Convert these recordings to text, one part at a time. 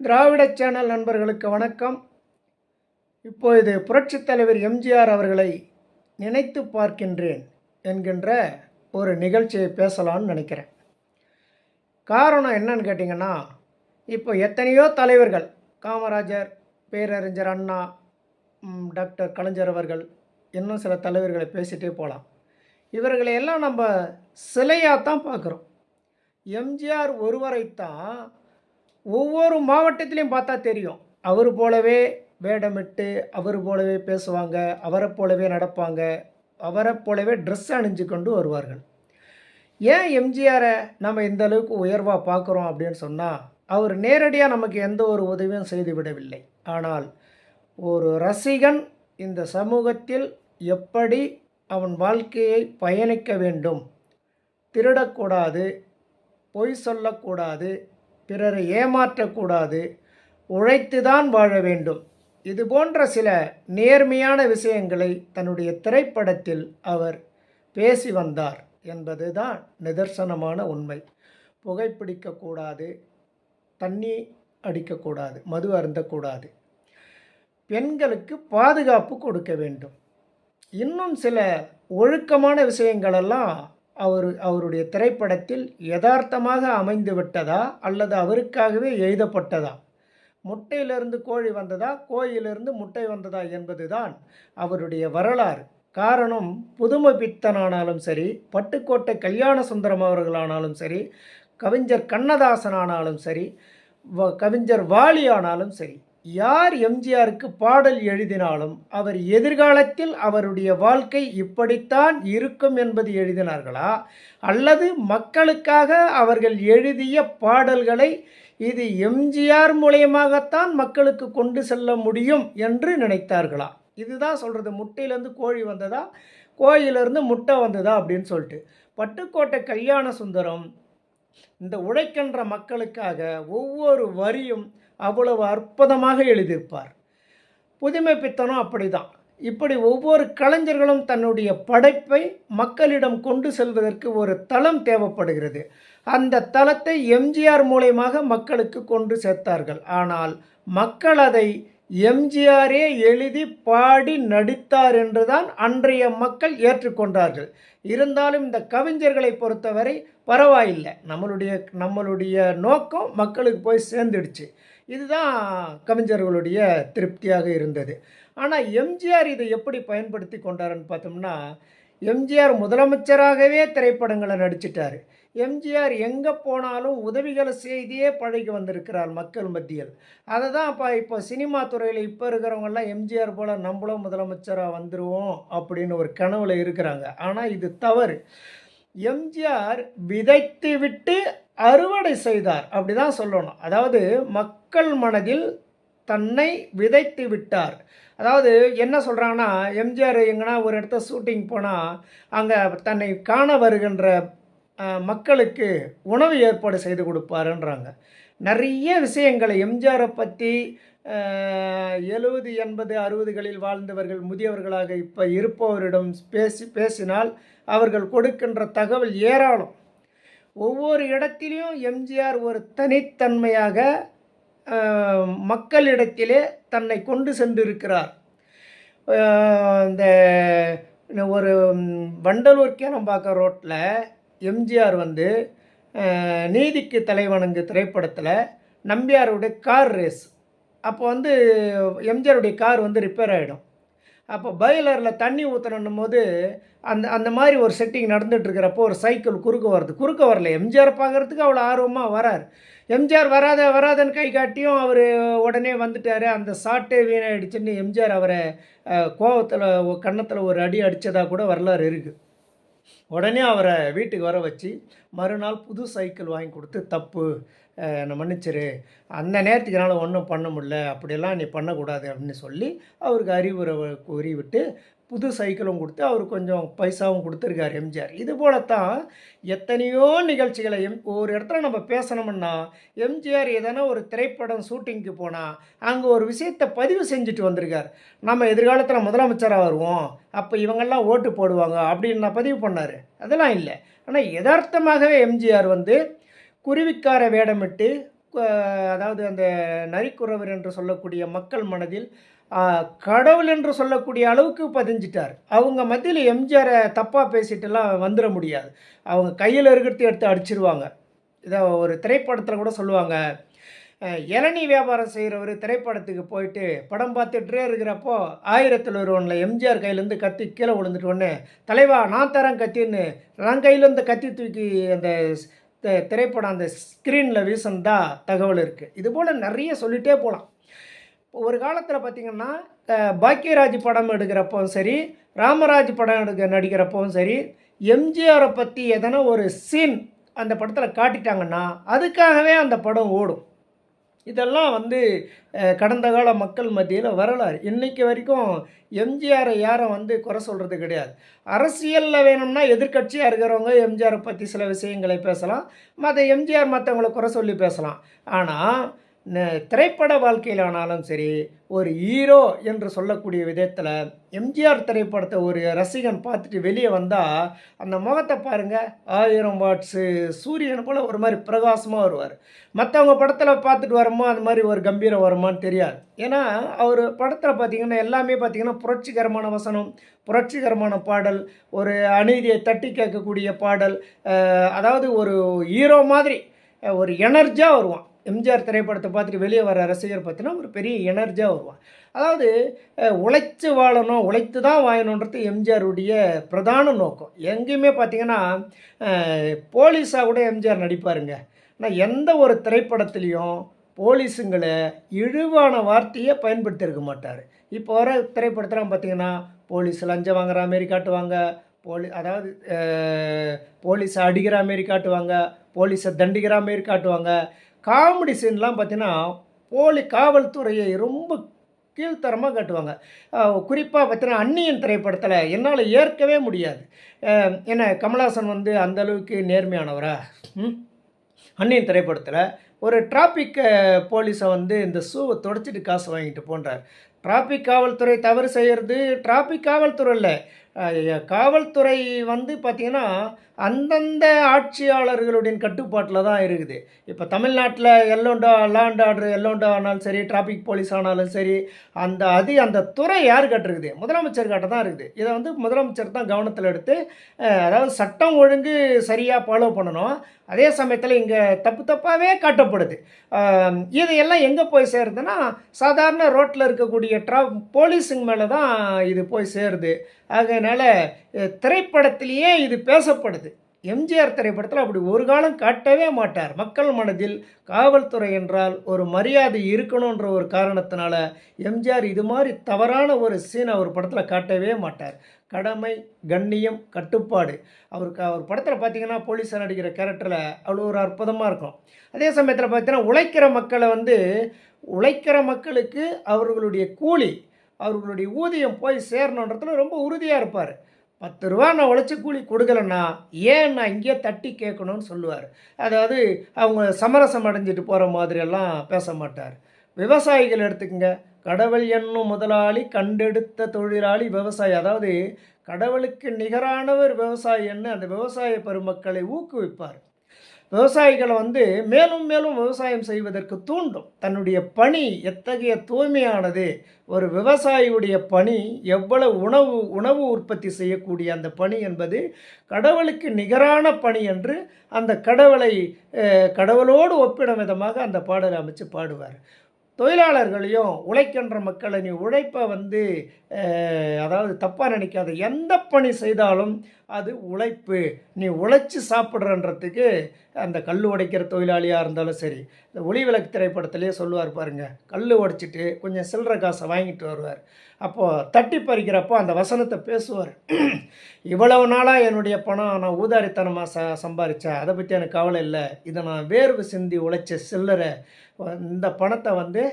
திராவிட channel நண்பர்களுக்கு வணக்கம். இப்பொழுது புரட்சித் தலைவர் எம்ஜிஆர் அவர்களை நினைத்து பார்க்கின்றேன் என்கின்ற ஒரு நிகழ்ச்சியை பேசலான்னு நினைக்கிறேன். காரணம் என்னன்னு கேட்டிங்கன்னா, இப்போ எத்தனையோ தலைவர்கள், காமராஜர், பேரறிஞர் அண்ணா, டாக்டர் கலைஞர் அவர்கள், இன்னும் சில தலைவர்களை பேசிகிட்டே போகலாம். இவர்களை எல்லாம் நம்ம சிலையாக தான் பார்க்குறோம். எம்ஜிஆர் ஒருவரைத்தான் ஒவ்வொரு மாவட்டத்திலையும் பார்த்தா தெரியும். அவர் போலவே வேடமிட்டு, அவர் போலவே பேசுவாங்க, அவரை போலவே நடப்பாங்க, அவரை போலவே ட்ரெஸ் அணிஞ்சு கொண்டு வருவார்கள். ஏன் எம்ஜிஆரை நம்ம இந்த அளவுக்கு உயர்வாக பார்க்குறோம் அப்படின்னு சொன்னால், அவர் நேரடியாக நமக்கு எந்த ஒரு உதவியும் செய்து விடவில்லை. ஆனால் ஒரு ரசிகன் இந்த சமூகத்தில் எப்படி அவன் வாழ்க்கையை பயணிக்க வேண்டும், திருடக்கூடாது, பொய் சொல்லக்கூடாது, பிறரை ஏமாற்றக்கூடாது, உழைத்து தான் வாழ வேண்டும், இது போன்ற சில நேர்மையான விஷயங்களை தன்னுடைய திரைப்படத்தில் அவர் பேசி வந்தார் என்பது தான் நிதர்சனமான உண்மை. புகைப்பிடிக்கக்கூடாது, தண்ணி அடிக்கக்கூடாது, மது அருந்தக்கூடாது, பெண்களுக்கு பாதுகாப்பு கொடுக்க வேண்டும், இன்னும் சில ஒழுக்கமான விஷயங்களெல்லாம் அவருடைய திரைப்படத்தில் யதார்த்தமாக அமைந்து விட்டதா அல்லது அவருக்காகவே எழுதப்பட்டதா? முட்டையிலிருந்து கோழி வந்ததா, கோயிலிருந்து முட்டை வந்ததா என்பது தான் அவருடைய வரலாறு. காரணம், புதுமை பித்தனானாலும் சரி, பட்டுக்கோட்டை கல்யாண சுந்தரம் அவர்களானாலும் சரி, கவிஞர் கண்ணதாசன் ஆனாலும் சரி, கவிஞர் வாலி ஆனாலும் சரி, யார் எம்ஜிஆருக்கு பாடல் எழுதினாலும் அவர் எதிர்காலத்தில் அவருடைய வாழ்க்கை இப்படித்தான் இருக்கும் என்பது எழுதினார்களா, அல்லது மக்களுக்காக அவர்கள் எழுதிய பாடல்களை இது எம்ஜிஆர் மூலயமாகத்தான் மக்களுக்கு கொண்டு செல்ல முடியும் என்று நினைத்தார்களா? இதுதான் சொல்கிறது. முட்டையிலேருந்து கோழி வந்ததா, கோயிலிருந்து முட்டை வந்ததா அப்படின்னு சொல்லிட்டு. பட்டுக்கோட்டை கல்யாண சுந்தரம் இந்த உழைக்கின்ற மக்களுக்காக ஒவ்வொரு வரியும் அவ்வளவு அற்புதமாக எழுதியிருப்பார். புதுமை பித்தனும் அப்படி தான். இப்படி ஒவ்வொரு கலைஞர்களும் தன்னுடைய படைப்பை மக்களிடம் கொண்டு செல்வதற்கு ஒரு தளம் தேவைப்படுகிறது. அந்த தளத்தை எம்ஜிஆர் மூலயமாக மக்களுக்கு கொண்டு சேர்த்தார்கள். ஆனால் மக்கள் அதை எம்ஜிஆரே எழுதி பாடி நடித்தார் என்றுதான் அன்றைய மக்கள் ஏற்றுக்கொண்டார்கள். இருந்தாலும் இந்த கவிஞர்களை பொறுத்தவரை பரவாயில்லை, நம்மளுடைய நோக்கம் மக்களுக்கு போய் சேர்ந்துடுச்சு. இதுதான் கவிஞர்களுடைய திருப்தியாக இருந்தது. ஆனால் எம்ஜிஆர் இதை எப்படி பயன்படுத்தி கொண்டாருன்னு பார்த்தோம்னா, எம்ஜிஆர் முதலமைச்சராகவே திரைப்படங்களை நடிச்சிட்டார். எம்ஜிஆர் எங்கே போனாலும் உதவிகளை செய்தியே பழகி வந்திருக்கிறார் மக்கள் மத்தியில். அதை தான் இப்போ சினிமா துறையில் இப்போ இருக்கிறவங்கெல்லாம் எம்ஜிஆர் போல் நம்மளும் முதலமைச்சராக வந்துடுவோம் அப்படின்னு ஒரு கனவுல இருக்கிறாங்க. ஆனால் இது தவறு. எம்ஜிஆர் விதைத்து விட்டு அறுவடை செய்தார், அப்படி தான் சொல்லணும். அதாவது மக்கள் மனதில் தன்னை விதைத்து விட்டார். அதாவது என்ன சொல்கிறாங்கன்னா, எம்ஜிஆர் எங்கன்னா ஒரு இடத்த ஷூட்டிங் போனால் அங்கே தன்னை காண வருகின்ற மக்களுக்கு உணவு ஏற்பாடு செய்து கொடுப்பாருன்றாங்க. நிறைய விஷயங்களை எம்ஜிஆரை பற்றி 70, 80, 60களில் வாழ்ந்தவர்கள், முதியவர்களாக இப்போ இருப்பவரிடம் பேசினால் அவர்கள் கொடுக்கின்ற தகவல் ஏராளம். ஒவ்வொரு இடத்திலையும் எம்ஜிஆர் ஒரு தனித்தன்மையாக மக்களிடத்திலே தன்னை கொண்டு சென்றிருக்கிறார். இந்த ஒரு வண்டலூர் கேளம்பாக்கம் ரோட்டில் எம்ஜிஆர் நீதிக்கு தலைவணங்கு திரைப்படத்தில் நம்பியாருடைய கார் ரேஸ் அப்போ எம்ஜிஆருடைய கார் ரிப்பேர் ஆகிடும். அப்போ பாய்லரில் தண்ணி ஊற்றணும் போது அந்த மாதிரி ஒரு செட்டிங் நடந்துகிட்ருக்கிறப்போ ஒரு சைக்கிள் குறுக்க வரல. எம்ஜிஆர் பார்க்குறதுக்கு அவ்வளோ ஆர்வமாக வரார். எம்ஜிஆர் வராதன்னு கை காட்டியும் அவர் உடனே வந்துட்டார். அந்த ஷாட்டே வீணாயிடுச்சுன்னு எம்ஜிஆர் அவரை கோவத்தில் கன்னத்தில் ஒரு அடி அடித்ததாக கூட வரலாறு இருக்குது. உடனே அவரை வீட்டுக்கு வர வச்சு மறுநாள் புது சைக்கிள் வாங்கி கொடுத்து, தப்பு, என்னை மன்னிச்சிரு, அந்த நேரத்துக்கு என்னால் ஒன்றும் பண்ண முடியல, அப்படியெல்லாம் நீ பண்ணக்கூடாது அப்படின்னு சொல்லி அவருக்கு அறிவுரை கூறிவிட்டு புது சைக்கிளும் கொடுத்து அவர் கொஞ்சம் பைசாவும் கொடுத்துருக்கார் எம்ஜிஆர். இது போலத்தான் எத்தனையோ நிகழ்ச்சிகளை ஒரு இடத்துல நம்ம பேசணும்னா, எம்ஜிஆர் எதனா ஒரு திரைப்படம் ஷூட்டிங்க்கு போனால் அங்கே ஒரு விஷயத்தை பதிவு செஞ்சுட்டு வந்திருக்கார். நம்ம எதிர்காலத்தில் முதலமைச்சராக வருவோம், அப்போ இவங்கெல்லாம் ஓட்டு போடுவாங்க அப்படின்னு நான் பதிவு பண்ணார். அதெல்லாம் இல்லை. ஆனால் யதார்த்தமாகவே எம்ஜிஆர் குருவிக்கார வேடமிட்டு அதாவது அந்த நரிக்குறவர் என்று சொல்லக்கூடிய மக்கள் மனதில் கடவுள் என்று சொல்லக்கூடிய அளவுக்கு பதிஞ்சிட்டார். அவங்க மத்தியில் எம்ஜிஆரை தப்பாக பேசிட்டுலாம் வந்துட முடியாது. அவங்க கையில் இருக்கிறத எடுத்து அடிச்சிருவாங்க. இதை ஒரு திரைப்படத்தில் கூட சொல்லுவாங்க, இளநீ வியாபாரம் செய்கிறவர் திரைப்படத்துக்கு போயிட்டு படம் பார்த்துட்டே இருக்கிறப்போ 1001 எம்ஜிஆர் கையிலேருந்து கத்தி கீழே விழுந்துட்டோன்னே, தலைவா நான் தரேன் கத்தின்னு நான் கையிலேருந்து கத்தி தூக்கி அந்த திரைப்படம் அந்த ஸ்க்ரீனில் வீசுனதா தகவல் இருக்குது. இதுபோல் நிறைய சொல்லிகிட்டே போகலாம். ஒரு காலத்தில் பார்த்திங்கன்னா பாக்கியராஜ் படம் எடுக்கிறப்பவும் சரி, ராமராஜ் படம் நடிக்கிறப்பவும் சரி, எம்ஜிஆரை பற்றி எதனா ஒரு சீன் அந்த படத்தில் காட்டிட்டாங்கன்னா அதுக்காகவே அந்த படம் ஓடும். இதெல்லாம் கடந்த கால மக்கள் மத்தியில் வரலாறு. இன்றைக்கி வரைக்கும் எம்ஜிஆரை யாரும் குறை சொல்கிறது கிடையாது. அரசியலில் வேணும்னா எதிர்க்கட்சியாக இருக்கிறவங்க எம்ஜிஆரை பற்றி சில விஷயங்களை பேசலாம், எம்ஜிஆர் மற்றவங்களை குறை சொல்லி பேசலாம். ஆனால் திரைப்பட வாழ்க்கையில் ஆனாலும் சரி, ஒரு ஹீரோ என்று சொல்லக்கூடிய விதத்தில் எம்ஜிஆர் திரைப்படத்தை ஒரு ரசிகன் பார்த்துட்டு வெளியே வந்தால் அந்த முகத்தை பாருங்கள், 1000 வாட்ஸு சூரியன் போல் ஒரு மாதிரி பிரகாசமாக வருவார். மற்றவங்க படத்தில் பார்த்துட்டு வரமோ அந்த மாதிரி ஒரு கம்பீரம் வருமானு தெரியாது. ஏன்னா அவர் படத்தில் பார்த்திங்கன்னா எல்லாமே பார்த்திங்கன்னா புரட்சிகரமான வசனம், புரட்சிகரமான பாடல், ஒரு அநீதியை தட்டி கேட்கக்கூடிய பாடல், அதாவது ஒரு ஹீரோ மாதிரி ஒரு எனர்ஜியாக வருவான். எம்ஜிஆர் திரைப்படத்தை பார்த்துட்டு வெளியே வர ரசிகர் பார்த்தீங்கன்னா ஒரு பெரிய எனர்ஜியாக வருவான். அதாவது உழைச்சி வாழணும், உழைத்து தான் வாழணுன்றது எம்ஜிஆருடைய பிரதான நோக்கம். எங்கேயுமே பார்த்திங்கன்னா போலீஸாக கூட எம்ஜிஆர் நடிப்பாருங்க. ஆனால் எந்த ஒரு திரைப்படத்துலேயும் போலீஸுங்களை இழிவான வார்த்தையை பயன்படுத்தியிருக்க மாட்டார். இப்போ வர திரைப்படத்தில் பார்த்திங்கன்னா போலீஸ் லஞ்சம் வாங்குற மாரி காட்டுவாங்க, அதாவது போலீஸை அடிக்கிற மாரி காட்டுவாங்க, போலீஸை தண்டிக்கிற மாரி காட்டுவாங்க. காமெடி சீன்லாம் பார்த்தீங்கன்னா காவல்துறையை ரொம்ப கீழ்த்தரமாக காட்டுவாங்க. குறிப்பாக பார்த்தீங்கன்னா அந்நியன் திரைப்படத்தில் என்னால் ஏற்கவே முடியாது. என்ன கமல்ஹாசன் அந்தளவுக்கு நேர்மையானவரா? அந்நியன் திரைப்படத்தில் ஒரு டிராஃபிக் போலீஸை இந்த ஷூவை தொடச்சிட்டு காசு வாங்கிட்டு போன்றார். டிராஃபிக் காவல்துறை தவறு செய்கிறது டிராஃபிக் காவல்துறை இல்லை, காவல்துறை பார்த்திங்கன்னா அந்தந்த ஆட்சியாளர்களுடைய கட்டுப்பாட்டில் தான் இருக்குது. இப்போ தமிழ்நாட்டில் லா அண்ட் ஆர்டர் ஆனாலும் சரி, டிராஃபிக் போலீஸ் ஆனாலும் சரி, அந்த துறை யார் கட்டுருக்குது? முதலமைச்சர் கிட்ட தான் இருக்குது. இதை முதலமைச்சர் தான் கவனத்தில் எடுத்து, அதாவது சட்டம் ஒழுங்கு சரியாக ஃபாலோ பண்ணணும். அதே சமயத்தில் இங்கே தப்பாகவே காட்டப்படுது. இது எல்லாம் எங்கே போய் சேருதுன்னா சாதாரண ரோட்டில் இருக்கக்கூடிய போலீஸுங்க மேலே தான் இது போய் சேருது. அதனால் திரைப்படத்திலேயே இது பேசப்படுது. எம்ஜிஆர் திரைப்படத்தில் அப்படி ஒரு காலம் காட்டவே மாட்டார். மக்கள் மனதில் காவல்துறை என்றால் ஒரு மரியாதை இருக்கணுன்ற ஒரு காரணத்தினால எம்ஜிஆர் இது மாதிரி தவறான ஒரு சீன் அவர் படத்தில் காட்டவே மாட்டார். கடமை, கண்ணியம், கட்டுப்பாடு. அவர் படத்தில் பார்த்திங்கன்னா போலீஸாக நடிக்கிற கேரக்டரில் அவ்வளோ ஒரு அற்புதமாக இருக்கும். அதே சமயத்தில் பார்த்தீங்கன்னா உழைக்கிற மக்களுக்கு அவர்களுடைய கூலி, அவர்களுடைய ஊதியம் போய் சேரணுன்றதுல ரொம்ப உறுதியாக இருப்பார். 10 ரூபா நான் உழைச்சி கூலி கொடுக்கலன்னா ஏன் நான் இங்கேயே தட்டி கேட்கணும்னு சொல்லுவார். அதாவது அவங்க சமரசம் அடைஞ்சிட்டு போகிற மாதிரியெல்லாம் பேச மாட்டார். விவசாயிகள் எடுத்துக்கங்க, கடவுள் என்னும் முதலாளி கண்டெடுத்த தொழிலாளி விவசாயி. அதாவது கடவுளுக்கு நிகரானவர் விவசாயின்னு அந்த விவசாய பெருமக்களை ஊக்குவிப்பார். விவசாயிகளை மேலும் மேலும் விவசாயம் செய்வதற்கு தூண்டும். தன்னுடைய பணி எத்தகைய தூய்மையானது, ஒரு விவசாயியுடைய பணி எவ்வளவு உணவு உற்பத்தி செய்யக்கூடிய அந்த பணி என்பது கடவுளுக்கு நிகரான பணி என்று அந்த கடவுளோடு ஒப்பிடும் விதமாக அந்த பாடலை அமைச்சு பாடுவார். தொழிலாளர்களையும் உழைக்கின்ற மக்களை நீ உழைப்பை அதாவது தப்பாக நினைக்காத, எந்த பணி செய்தாலும் அது உழைப்பு, நீ உழைச்சி சாப்பிட்றன்றதுக்கு அந்த கல் உடைக்கிற தொழிலாளியாக இருந்தாலும் சரி. இந்த ஒளிவிளக்கு திரைப்படத்திலே சொல்லுவார் பாருங்கள், கல் உடைச்சிட்டு கொஞ்சம் சில்லற காசை வாங்கிட்டு வருவார். அப்போது தட்டி பறிக்கிறப்போ அந்த வசனத்தை பேசுவார். இவ்வளவு நாளாக என்னுடைய பணம் நான் ஊதாரித்தனமாக சம்பாதிச்சேன், அதை பற்றி எனக்கு கவலை இல்லை, இதை நான் வேர்வு சிந்தி உழைச்ச சில்லறை, இந்த பணத்தை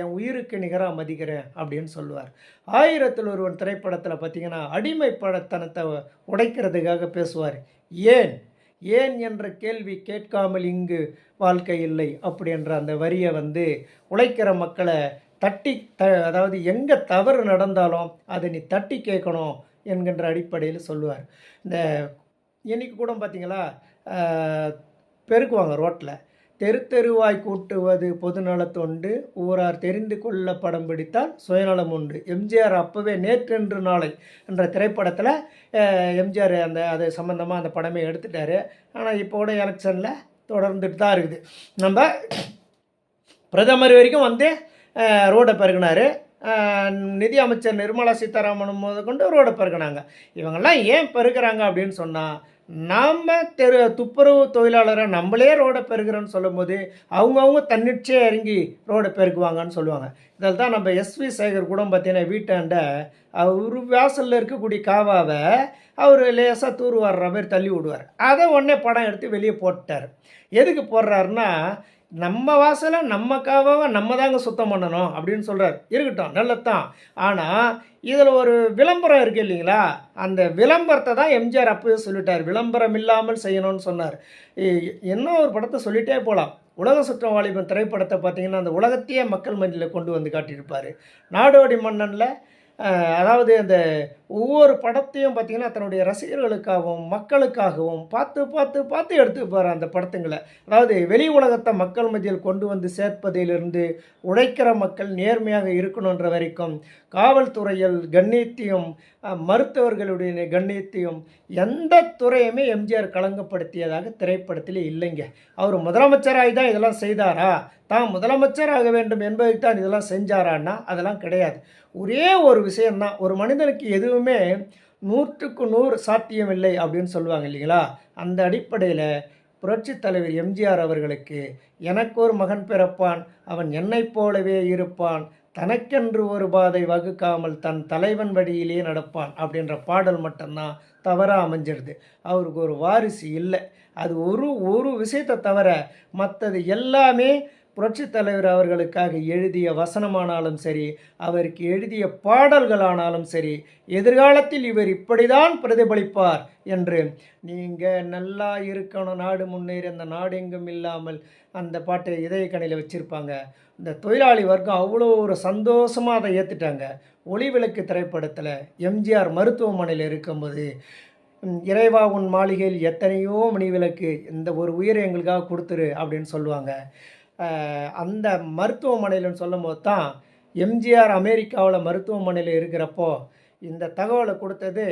என் உயிருக்கு நிகராக மதிக்கிறேன் அப்படின்னு சொல்லுவார். 1001 திரைப்படத்தில் பார்த்திங்கன்னா அடிமைப்படத்தனத்தை உடைக்கிறதுக்காக பேசுவார். ஏன் என்ற கேள்வி கேட்காமல் இங்கு வாழ்க்கை இல்லை அப்படின்ற அந்த வரியை உழைக்கிற மக்களை அதாவது எங்கே தவறு நடந்தாலும் அதை நீ தட்டி கேட்கணும் என்கின்ற அடிப்படையில் சொல்லுவார். இந்த இன்னைக்கு கூட பார்த்திங்களா, பெருக்குவாங்க ரோட்டில், தெரு தெருவாய் கூட்டுவது பொதுநலத் தொண்டு, ஊரார் தெரிந்து கொள்ள படம் பிடித்தால் சுயநலம் உண்டு. எம்ஜிஆர் அப்போவே நேற்றென்று நாளை என்ற திரைப்படத்தில் எம்ஜிஆர் அது சம்மந்தமாக அந்த படமே எடுத்துட்டார். ஆனால் இப்போ கூட எலெக்ஷனில் தொடர்ந்துட்டு தான் இருக்குது. நம்ம பிரதமர் வரைக்கும் வந்து ரோடை பெருகினார். நிதி அமைச்சர் நிர்மலா சீதாராமன் கொண்டு ரோடை பெருகினாங்க. இவங்கெல்லாம் ஏன் பெருகிறாங்க அப்படின்னு சொன்னால், நாம் துப்புரவு தொழிலாளரை நம்மளே ரோடை பெருகிறோன்னு சொல்லும்போது அவங்கவுங்க தன்னிச்சையாக இறங்கி ரோடை பெருக்குவாங்கன்னு சொல்லுவாங்க. இதில் தான் நம்ம எஸ்வி சேகர் கூட பார்த்தீங்கன்னா வீட்டாண்ட அவர் வாசலில் இருக்கக்கூடிய காவாவை அவர் லேசாக தூர் வர்ற மாதிரி தள்ளி விடுவார். அதை உடனே படம் எடுத்து வெளியே போட்டுட்டார். எதுக்கு போடுறாருன்னா, நம்ம வாசலை நம்ம காவாவை நம்ம தாங்க சுத்தம் பண்ணணும் அப்படின்னு சொல்கிறார். இருக்கட்டும், நல்லதான். ஆனால் இதில் ஒரு விளம்பரம் இருக்குது இல்லைங்களா, அந்த விளம்பரத்தை தான் எம்ஜிஆர் அப்போவே சொல்லிட்டார். விளம்பரம் இல்லாமல் செய்யணும்னு சொன்னார். என்ன ஒரு படத்தை சொல்லிகிட்டே போகலாம். உலக சுற்றம் வாலிபன் திரைப்படத்தை பார்த்திங்கன்னா அந்த உலகத்தையே மக்கள் மத்தியில் கொண்டு வந்து காட்டியிருப்பார். நாடோடி மன்னனில் அதாவது அந்த ஒவ்வொரு படத்தையும் பார்த்திங்கன்னா தன்னுடைய ரசிகர்களுக்காகவும் மக்களுக்காகவும் பார்த்து பார்த்து பார்த்து எடுத்துப்பார் அந்த படத்துங்களை. அதாவது வெளி உலகத்தை மக்கள் மத்தியில் கொண்டு வந்து சேர்ப்பதிலிருந்து உழைக்கிற மக்கள் நேர்மையாக இருக்கணுன்ற வரைக்கும், காவல்துறையில் கண்ணியத்தையும் மருத்துவர்களுடைய கண்ணியத்தையும் எந்த துறையுமே எம்ஜிஆர் களங்கப்படுத்தியதாக திரைப்படத்தில் இல்லைங்க. அவர் முதலமைச்சராகி தான் இதெல்லாம் செய்தாரா, தான் முதலமைச்சராக வேண்டும் என்பதுக்கு தான் இதெல்லாம் செஞ்சாரான்னா அதெல்லாம் கிடையாது. ஒரே ஒரு விஷயந்தான், ஒரு மனிதனுக்கு எதுவுமே 100க்கு 100 சாத்தியம் இல்லை அப்படின்னு சொல்லுவாங்க இல்லைங்களா. அந்த அடிப்படையில் புரட்சித் தலைவர் எம்ஜிஆர் அவர்களுக்கு எனக்கு ஒரு மகன் பிறப்பான், அவன் என்னைப் போலவே இருப்பான், தனக்கென்று ஒரு பாதை வகுக்காமல் தன் தலைவன் வழியிலே நடப்பான் அப்படின்ற பாடல் மட்டும்தான் தவறாக அமைஞ்சிடுது. அவருக்கு ஒரு வாரிசு இல்லை. அது ஒரு விஷயத்தை தவிர மற்றது எல்லாமே புரட்சித் தலைவர் அவர்களுக்காக எழுதிய வசனமானாலும் சரி, அவருக்கு எழுதிய பாடல்களானாலும் சரி, எதிர்காலத்தில் இவர் இப்படிதான் பிரதிபலிப்பார் என்று, நீங்கள் நல்லா இருக்கணும், நாடு முன்னேறி அந்த நாடு எங்கும் இல்லாமல் அந்த பாட்டை இதயக்கணையில் வச்சுருப்பாங்க. இந்த தொழிலாளி வர்க்கம் அவ்வளோ ஒரு சந்தோஷமாக அதை ஏற்றுட்டாங்க. ஒளிவிளக்கு திரைப்படத்தில் எம்ஜிஆர் மருத்துவமனையில் இருக்கும்போது, இறைவா உன் மாளிகையில் எத்தனையோ மணிவிளக்கு, இந்த ஒரு உயிரை எங்களுக்காக கொடுத்துரு அப்படின்னு சொல்லுவாங்க. அந்த மருத்துவமனையில்னு சொல்லும் போது தான் எம்ஜிஆர் அமெரிக்காவில் மருத்துவமனையில் இருக்கிறப்போ இந்த தகவலை கொடுத்தது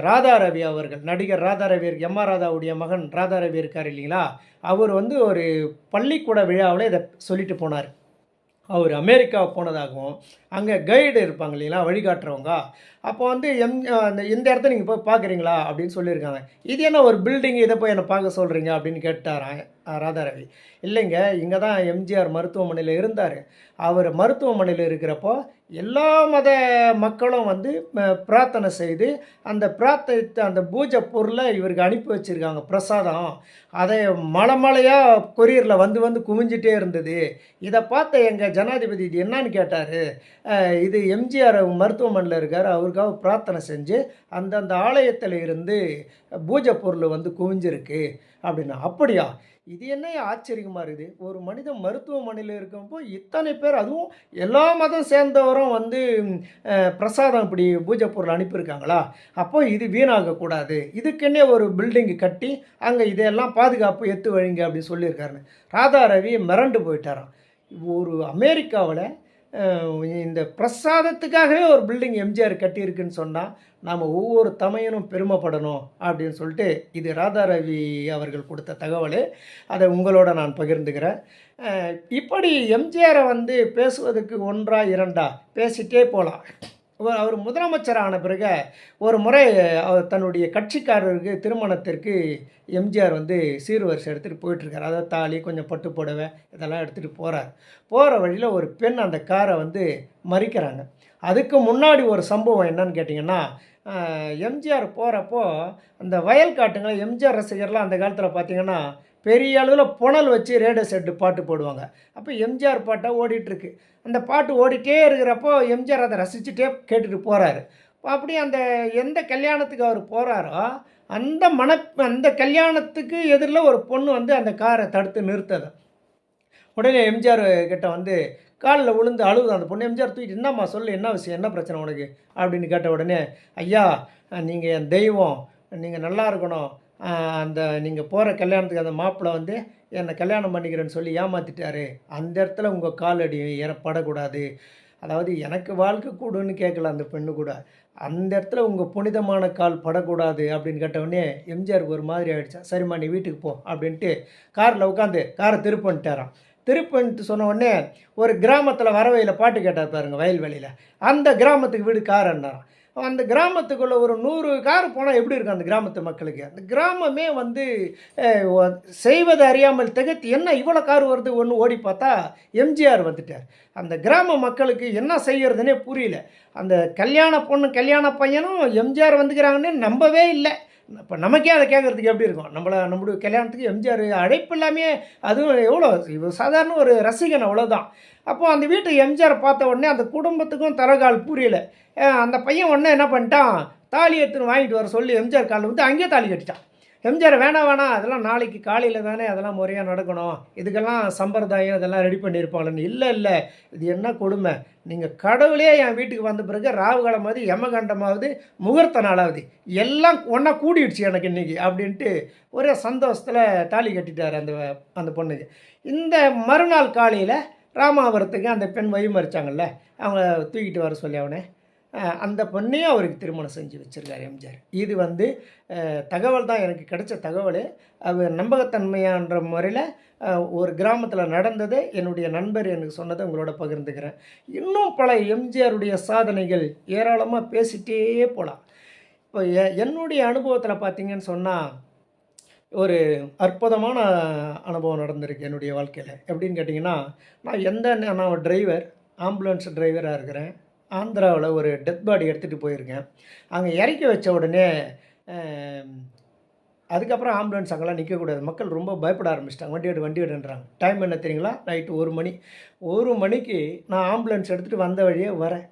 ராதாரவி அவர்கள். நடிகர் ராதாரவி, எம்ஆர் ராதாவுடைய மகன் ராதாரவி இருக்கார் இல்லைங்களா, அவர் வந்து ஒரு பள்ளிக்கூட விழாவில் இதை சொல்லிட்டு போனார். அவர் அமெரிக்கா போனதாகவும் அங்கே கைடு இருப்பாங்க இல்லைங்களா, வழிகாட்டுறவங்க, அப்போ வந்து இந்த இடத்த நீங்கள் போய் பார்க்குறீங்களா அப்படின்னு சொல்லியிருக்காங்க. இது என்ன ஒரு பில்டிங், இதை போய் என்னை பார்க்க சொல்கிறீங்க அப்படின்னு கேட்டாரான் ராதாரவி. இல்லைங்க, இங்கே தான் எம்ஜிஆர் மருத்துவமனையில் இருந்தார். அவர் மருத்துவமனையில் இருக்கிறப்போ எல்லா மத மக்களும் வந்து பிரார்த்தனை செய்து அந்த பிரார்த்தனை அந்த பூஜை பொருளை இவருக்கு அனுப்பி வச்சுருக்காங்க, பிரசாதம். அதை மலையாக கொரியரில் வந்து குவிஞ்சிட்டே இருந்தது. இதை பார்த்த எங்கள் ஜனாதிபதி இது என்னன்னு கேட்டார். இது எம்ஜிஆர் மருத்துவமனையில் இருக்கார், அவருக்காக பிரார்த்தனை செஞ்சு அந்தந்த ஆலயத்தில் இருந்து பூஜை பொருள் வந்து குவிஞ்சிருக்கு அப்படின்னா. அப்படியா, இது என்ன ஆச்சரியமாக இருக்குது. ஒரு மனிதன் மருத்துவமனையில் இருக்கப்போ இத்தனை பேர், அதுவும் எல்லா மதம் சேர்ந்தவரும் வந்து பிரசாதம் இப்படி பூஜை பொருள் அனுப்பியிருக்காங்களா, அப்போ இது வீணாகக்கூடாது, இதுக்குன்னே ஒரு பில்டிங்கு கட்டி அங்கே இதெல்லாம் பாதுகாப்பு எத்து வழிங்க அப்படின்னு சொல்லியிருக்காருன்னு ராதாரவி மிரண்டு போயிட்டாராம். ஒரு அமெரிக்காவில் இந்த பிரசாதத்துக்காகவே ஒரு பில்டிங் எம்ஜிஆர் கட்டியிருக்குன்னு சொன்னால் நாம் ஒவ்வொரு தமையனும் பெருமைப்படணும் அப்படின்னு சொல்லிட்டு, இது ராதாரவி அவர்கள் கொடுத்த தகவல். அதை உங்களோட நான் பகிர்ந்துக்கிறேன். இப்படி எம்ஜிஆரை வந்து பேசுவதற்கு ஒன்றா இரண்டா பேசிகிட்டே போகலாம். அவர் முதலமைச்சரான பிறகு ஒரு முறை அவர் தன்னுடைய கட்சிக்காரருக்கு திருமணத்திற்கு எம்ஜிஆர் வந்து சீர்வரிசை எடுத்துகிட்டு போயிட்டுருக்கார். அதாவது தாலி, கொஞ்சம் பட்டு புடவை இதெல்லாம் எடுத்துகிட்டு போகிறார். போகிற வழியில் ஒரு பெண் அந்த காரை வந்து மறிக்கிறாங்க. அதுக்கு முன்னாடி ஒரு சம்பவம் என்னன்னு கேட்டிங்கன்னா, எம்ஜிஆர் போகிறப்போ அந்த வயல் காட்டுங்களை எம்ஜிஆர் ரசிகர்லாம் அந்த காலத்தில் பார்த்திங்கன்னா பெரிய அளவில் புனல் வச்சு ரேடியோ செட்டு பாட்டு போடுவாங்க. அப்போ எம்ஜிஆர் பாட்டாக ஓடிட்டுருக்கு. அந்த பாட்டு ஓடிட்டே இருக்கிறப்போ எம்ஜிஆர் அதை ரசிச்சுட்டே கேட்டுட்டு போகிறாரு. அப்படி அந்த எந்த கல்யாணத்துக்கு அவர் போகிறாரோ அந்த கல்யாணத்துக்கு எதிரில் ஒரு பொண்ணு வந்து அந்த காரை தடுத்து நிறுத்தது. உடனே எம்ஜிஆர் கிட்ட வந்து காலில் விழுந்து அழுகுது அந்த பொண்ணு. எம்ஜிஆர் தூக்கிட்டு, என்னம்மா சொல்லு, என்ன விஷயம், என்ன பிரச்சனை உனக்கு அப்படின்னு கேட்ட உடனே, ஐயா நீங்கள் என் தெய்வம், நீங்கள் நல்லா இருக்கணும், அந்த நீங்கள் போகிற கல்யாணத்துக்கு அந்த மாப்பிள்ளை வந்து என்னை கல்யாணம் பண்ணிக்கிறேன்னு சொல்லி ஏமாற்றிட்டாரு, அந்த இடத்துல உங்கள் காலடி படக்கூடாது. அதாவது எனக்கு வாழ்க்கை கூடுன்னு கேட்கல அந்த பெண்ணு கூட. அந்த இடத்துல உங்கள் புனிதமான கால் படக்கூடாது அப்படின்னு கேட்டவுடனே எம்ஜிஆருக்கு ஒரு மாதிரி ஆகிடுச்சா. சரிம்மா நீ வீட்டுக்கு போ அப்படின்ட்டு காரில் உட்காந்து காரை திருப்பன்ட்டாராம். திருப்பன்ட்டு சொன்ன உடனே ஒரு கிராமத்தில் வரவையில் பாட்டு கேட்டார் பாருங்க, வயல்வெளியில். அந்த கிராமத்துக்கு வீடு காருன்னாராம். அந்த கிராமத்துக்குள்ளே ஒரு 100 கார் போனால் எப்படி இருக்கும் அந்த கிராமத்து மக்களுக்கு? அந்த கிராமமே வந்து செய்வது அறியாமல் திகைத்து என்ன இவ்வளோ கார் வருது ஒன்று ஓடி பார்த்தா எம்ஜிஆர் வந்துட்டார். அந்த கிராம மக்களுக்கு என்ன செய்கிறதுனே புரியல. அந்த கல்யாண பொண்ணு கல்யாண பையனும் எம்ஜிஆர் வந்துக்கிறாங்கன்னு நம்பவே இல்லை. இப்போ நமக்கே அதை கேட்குறதுக்கு எப்படி இருக்கும்? நம்மளுடைய கல்யாணத்துக்கு எம்ஜிஆர் அழைப்பு இல்லாமே, அதுவும் எவ்வளோ சாதாரண ஒரு ரசிகன் அவ்வளோதான். அப்போது அந்த வீட்டை எம்ஜிஆர் பார்த்த உடனே அந்த குடும்பத்துக்கும் தரகால் புரியல. அந்த பையன் உடனே என்ன பண்ணிட்டான், தாலி எடுத்துன்னு வாங்கிட்டு வர சொல்லி எம்ஜிஆர் காலில் வந்து அங்கேயே தாலி கட்டிட்டான். எம்ஜிஆர் வேணாம் அதெல்லாம் நாளைக்கு காலையில் தானே அதெல்லாம் முறையாக நடக்கணும், இதுக்கெல்லாம் சம்பிரதாயம் இதெல்லாம் ரெடி பண்ணியிருப்பாங்கன்னு. இல்லை இது என்ன கொடுமை, நீங்கள் கடவுளே என் வீட்டுக்கு வந்த பிறகு ராவு காலமாவது யமகண்டமாவது முகூர்த்த நாளாவது எல்லாம் ஒன்றா கூடிடுச்சு எனக்கு இன்றைக்கி அப்படின்ட்டு ஒரே சந்தோஷத்தில் தாலி கட்டிட்டார் அந்த பொண்ணுக்கு. இந்த மறுநாள் காலையில் ராமாபுரத்துக்கு அந்த பெண் வழிமறிச்சாங்கல்ல, அவங்க தூக்கிட்டு வர சொல்லி அவனை அந்த பொண்ணையும் அவருக்கு திருமணம் செஞ்சு வச்சுருக்காரு எம்ஜிஆர். இது வந்து தகவல் தான், எனக்கு கிடைச்ச தகவல். அது நம்பகத்தன்மையான்ற முறையில் ஒரு கிராமத்தில் நடந்தது, என்னுடைய நண்பர் எனக்கு சொன்னதை உங்களோட பகிர்ந்துக்கிறேன். இன்னும் பல எம்ஜிஆருடைய சாதனைகள் ஏராளமாக பேசிகிட்டே போகலாம். இப்போ என்னுடைய அனுபவத்தில் பார்த்திங்கன்னு சொன்னால் ஒரு அற்புதமான அனுபவம் நடந்திருக்கு என்னுடைய வாழ்க்கையில். எப்படின்னு கேட்டிங்கன்னா, நான் ஒரு டிரைவர், ஆம்புலன்ஸ் டிரைவராக இருக்கிறேன். ஆந்திராவில் ஒரு டெத் பாடி எடுத்துகிட்டு போயிருக்கேன். அங்கே இறக்கி வச்ச உடனே அதுக்கப்புறம் ஆம்புலன்ஸ் அங்கெல்லாம் நிற்கக்கூடாது, மக்கள் ரொம்ப பயப்பட ஆரம்பிச்சிட்டாங்க. வண்டி எடுன்றாங்க. டைம் என்ன தெரியுங்களா? நைட்டு 1 மணி. 1 மணிக்கு நான் ஆம்புலன்ஸ் எடுத்துகிட்டு வந்த வழியே வரேன்.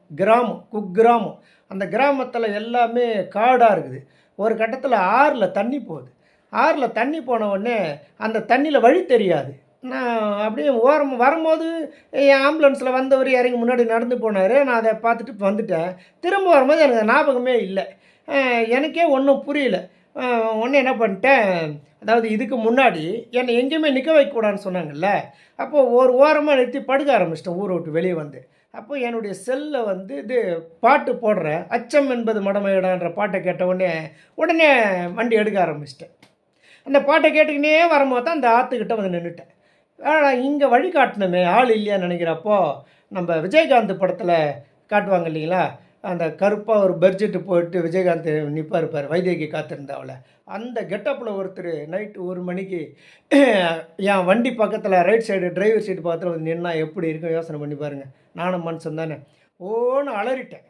குக்கிராமம். அந்த கிராமத்தில் எல்லாமே காடாக இருக்குது. ஒரு கட்டத்தில் ஆறில் தண்ணி போகுது. ஆறில் தண்ணி போன உடனே அந்த தண்ணியில் வழி தெரியாது. நான் அப்படியே வரும்போது என் ஆம்புலன்ஸில் வந்தவர் இறங்கி முன்னாடி நடந்து போனார். நான் அதை பார்த்துட்டு வந்துட்டேன். திரும்ப வரும்போது எனக்கு ஞாபகமே இல்லை. எனக்கே ஒன்றும் புரியல. ஒன்று என்ன பண்ணிட்டேன், அதாவது இதுக்கு முன்னாடி என்னை எங்கேயுமே நிற்க வைக்கக்கூடாதுன்னு சொன்னாங்கல்ல, அப்போது ஒரு ஓரமாக நிறுத்தி படுக்க ஆரம்பிச்சிட்டேன் ஊரை விட்டு வெளியே வந்து. அப்போ என்னுடைய செல்லில் வந்து இது பாட்டு போடுறேன், அச்சம் என்பது மடமையிடான்ற பாட்டை கேட்ட உடனே வண்டி எடுக்க ஆரம்பிச்சிட்டேன். அந்த பாட்டை கேட்டுக்கினே வரும்போது தான் அந்த ஆற்றுக்கிட்ட வந்து நின்றுட்டேன். இங்கே வழி காட்டணுமே ஆள் இல்லையான்னு நினைக்கிறப்போ, நம்ம விஜயகாந்த் படத்தில் காட்டுவாங்க இல்லைங்களா, அந்த கருப்பாக ஒரு பட்ஜெட்டு போட்டு விஜயகாந்த் நிற்பார் வைதேகி காத்திருந்தாவில், அந்த கெட்டப்பில் ஒருத்தர் நைட்டு 1 மணிக்கு என் வண்டி பக்கத்தில் ரைட் சைடு டிரைவர் சீட்டு பக்கத்தில் வந்து நின்னா எப்படி இருக்கும் யோசனை பண்ணி பாருங்கள். நானும் மனுஷன் தானே, ஓன்னு அலறிட்டேன்.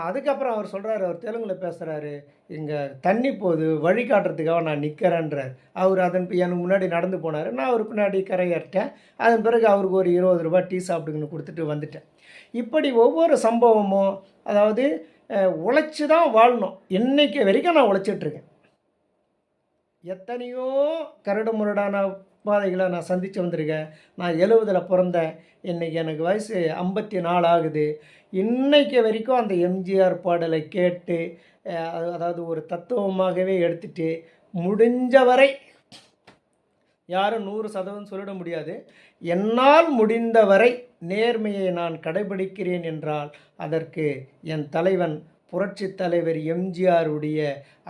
அதுக்கப்புறம் அவர் சொல்கிறாரு, அவர் தெலுங்கில் பேசுகிறாரு, இங்கே தண்ணி போகுது வழி காட்டுறதுக்காக நான் நிற்கிறேன்றார். அவர் எனக்கு முன்னாடி நடந்து போனார். நான் அவர் பின்னாடி கரையேறிட்டேன். அதன் பிறகு அவருக்கு ஒரு 20 ரூபா டீ சாப்பிட்டுங்கன்னு கொடுத்துட்டு வந்துட்டேன். இப்படி ஒவ்வொரு சம்பவமும், அதாவது உழைச்சி தான் வாழணும். இன்றைக்கு வரைக்கும் நான் உழைச்சிட்ருக்கேன். எத்தனையோ கரடு முரடான பாதைகளை நான் சந்தித்து வந்திருக்கேன். நான் 70ல் பிறந்தேன். இன்றைக்கி எனக்கு வயசு 54 ஆகுது. இன்றைக்கு வரைக்கும் அந்த எம்ஜிஆர் பாடலை கேட்டு, அதாவது ஒரு தத்துவமாகவே எடுத்துகிட்டு, முடிஞ்ச வரை யாரும் 100% சொல்லிட முடியாது, என்னால் முடிந்தவரை நேர்மையை நான் கடைபிடிக்கிறேன் என்றால் அதற்கு என் தலைவன் புரட்சி தலைவர் எம்ஜிஆருடைய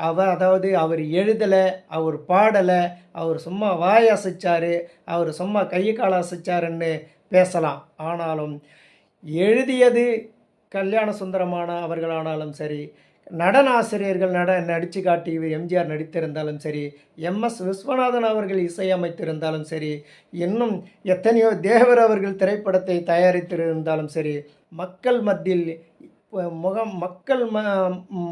அதாவது அவர் எழுதலை, அவர் பாடலை, அவர் சும்மா வாய் அசைச்சார், அவர் சும்மா கையை காலை அசைச்சாருன்னு பேசலாம். ஆனாலும் எழுதியது கல்யாண சுந்தரமான அவர்களானாலும் சரி, நடன ஆசிரியர்கள் நடித்து காட்டி எம்ஜிஆர் நடித்திருந்தாலும் சரி, எம்எஸ் விஸ்வநாதன் அவர்கள் இசையமைத்திருந்தாலும் சரி, இன்னும் எத்தனையோ தேவர் அவர்கள் திரைப்படத்தை தயாரித்திருந்தாலும் சரி, மக்கள் மத்தியில்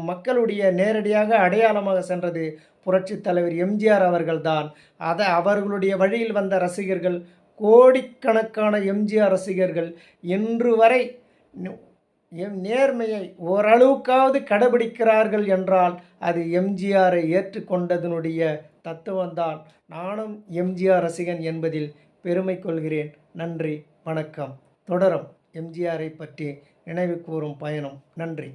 மக்களுடைய நேரடியாக அடையாளமாக சென்றது புரட்சி தலைவர் எம்ஜிஆர் அவர்கள்தான். அவர்களுடைய வழியில் வந்த ரசிகர்கள், கோடிக்கணக்கான எம்ஜிஆர் ரசிகர்கள் இன்று வரை நேர்மையை ஓரளவுக்காவது கடைபிடிக்கிறார்கள் என்றால் அது எம்ஜிஆரை ஏற்றுக்கொண்டதனுடைய தத்துவம்தான். நானும் எம்ஜிஆர் ரசிகன் என்பதில் பெருமை கொள்கிறேன். நன்றி, வணக்கம். தொடரும் எம்ஜிஆரை பற்றி நினைவு கூறும் பயணம். நன்றி.